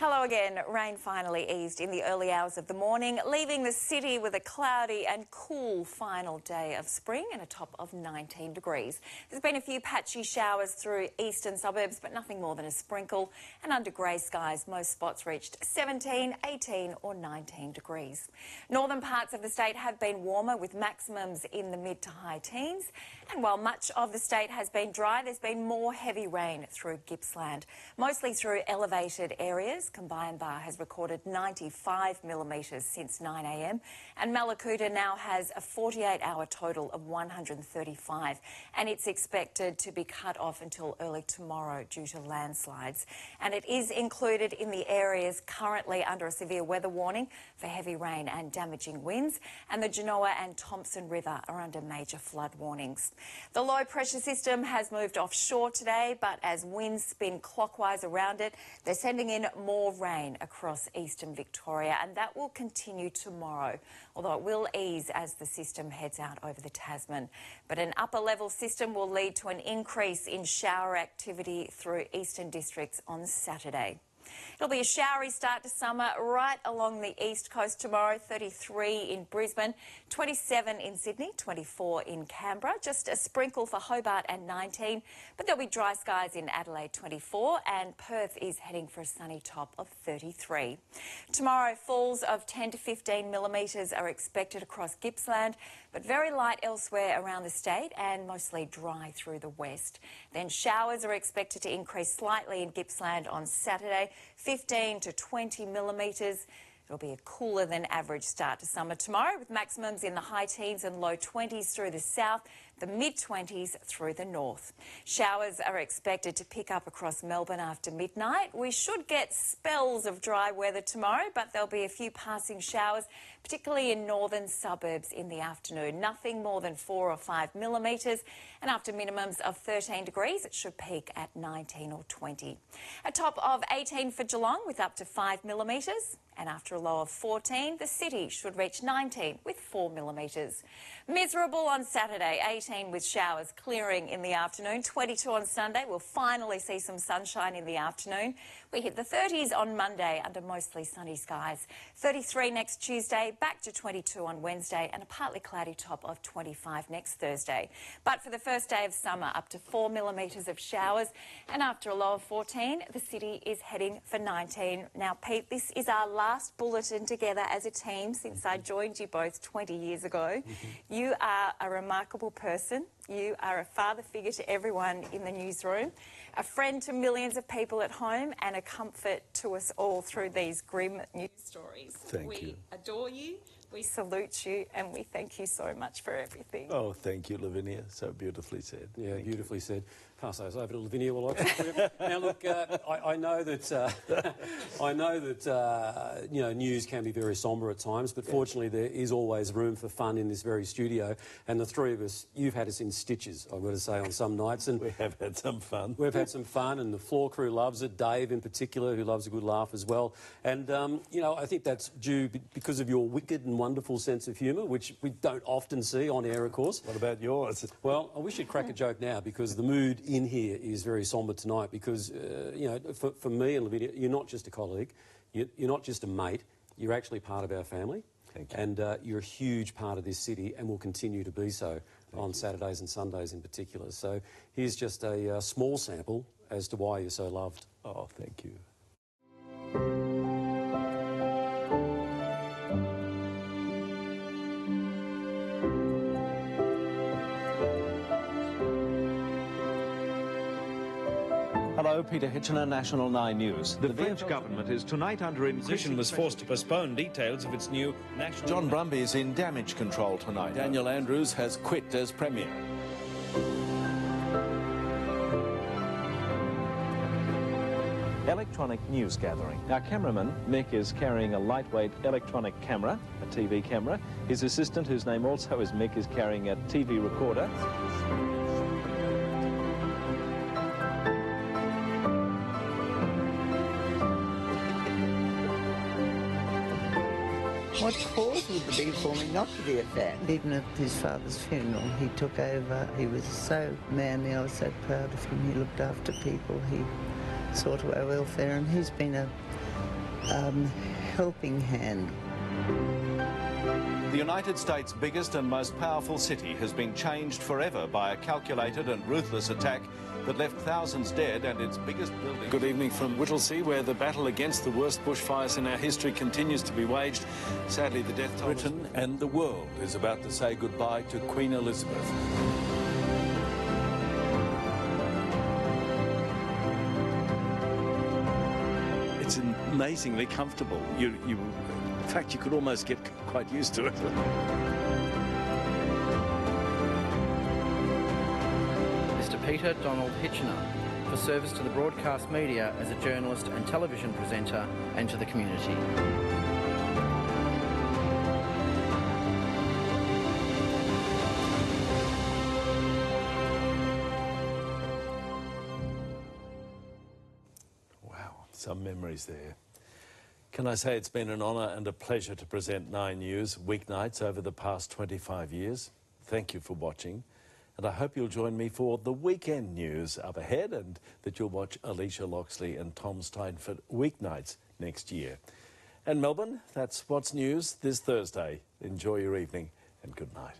Hello again. Rain finally eased in the early hours of the morning, leaving the city with a cloudy and cool final day of spring and a top of 19 degrees. There's been a few patchy showers through eastern suburbs, but nothing more than a sprinkle. And under grey skies, most spots reached 17, 18 or 19 degrees. Northern parts of the state have been warmer, with maximums in the mid to high teens. And while much of the state has been dry, there's been more heavy rain through Gippsland, mostly through elevated areas. Combined Bar has recorded 95 millimetres since 9 a.m. and Mallacoota now has a 48-hour total of 135, and it's expected to be cut off until early tomorrow due to landslides. And it is included in the areas currently under a severe weather warning for heavy rain and damaging winds, and the Genoa and Thompson River are under major flood warnings. The low pressure system has moved offshore today, but as winds spin clockwise around it, they're sending in more rain across eastern Victoria, and that will continue tomorrow, although it will ease as the system heads out over the Tasman. But an upper level system will lead to an increase in shower activity through eastern districts on Saturday. It'll be a showery start to summer right along the east coast tomorrow. 33 in Brisbane, 27 in Sydney, 24 in Canberra, just a sprinkle for Hobart and 19, but there'll be dry skies in Adelaide, 24, and Perth is heading for a sunny top of 33. Tomorrow, falls of 10 to 15 millimetres are expected across Gippsland, but very light elsewhere around the state and mostly dry through the west. Then showers are expected to increase slightly in Gippsland on Saturday, 15 to 20 millimetres. It'll be a cooler than average start to summer tomorrow, with maximums in the high teens and low 20s through the south, the mid-20s through the north. Showers are expected to pick up across Melbourne after midnight. We should get spells of dry weather tomorrow, but there'll be a few passing showers, particularly in northern suburbs in the afternoon. Nothing more than 4 or 5 millimetres, and after minimums of 13 degrees, it should peak at 19 or 20. A top of 18 for Geelong with up to 5 millimetres. And after a low of 14, the city should reach 19 with 4 millimetres. Miserable on Saturday, 18 with showers clearing in the afternoon. 22 on Sunday. We'll finally see some sunshine in the afternoon. We hit the 30s on Monday under mostly sunny skies. 33 next Tuesday, back to 22 on Wednesday, and a partly cloudy top of 25 next Thursday. But for the first day of summer, up to 4 millimetres of showers. And after a low of 14, the city is heading for 19. Now, Pete, this is our last bulletin together as a team since I joined you both 20 years ago. You are a remarkable person. You are a father figure to everyone in the newsroom, a friend to millions of people at home, and a comfort to us all through these grim news stories. Thank you. We adore you, we salute you, and we thank you so much for everything. Oh, thank you, Lavinia. So beautifully said. Yeah, beautifully said. Pass those over to Lavinia while I talk. Now, look, I know that you know, news can be very sombre at times, but fortunately there is always room for fun in this very studio. And the three of us, you've had us in stitches, I've got to say, on some nights, and We have had some fun. we've had some fun, and the floor crew loves it. Dave, in particular, who loves a good laugh as well. And you know, I think that's due because of your wicked and wonderful sense of humour, which we don't often see on air, of course. What about yours? Well, I wish you'd crack a joke now, because the mood in here is very sombre tonight, because, you know, for me and Lavinia, you're not just a colleague, you're not just a mate, you're actually part of our family. Thank you. And you're a huge part of this city and will continue to be so on Saturdays and Sundays in particular. So here's just a small sample as to why you're so loved. Oh, thank you. Hello, Peter Hitchener, National 9 News. The French government is tonight under inquisition was forced to postpone details of its new national... John Brumby's in damage control tonight. Daniel Andrews has quit as Premier. Electronic news gathering. Our cameraman, Mick, is carrying a lightweight electronic camera, a TV camera. His assistant, whose name also is Mick, is carrying a TV recorder. What cause would there be for me not to be a fan? Even at his father's funeral, he took over. He was so manly. I was so proud of him. He looked after people. He saw to our welfare, and he's been a helping hand. The United States' biggest and most powerful city has been changed forever by a calculated and ruthless attack that left thousands dead and its biggest building. Good evening from Whittlesea, where the battle against the worst bushfires in our history continues to be waged. Sadly, the death toll... Britain and the world is about to say goodbye to Queen Elizabeth. It's amazingly comfortable. In fact, you could almost get quite used to it. Mr. Peter Donald Hitchener, for service to the broadcast media as a journalist and television presenter and to the community. Wow, some memories there. Can I say it's been an honour and a pleasure to present 9 News weeknights over the past 25 years. Thank you for watching, and I hope you'll join me for the weekend news up ahead, and that you'll watch Alicia Loxley and Tom Steinfort weeknights next year. And Melbourne, that's what's news this Thursday. Enjoy your evening and good night.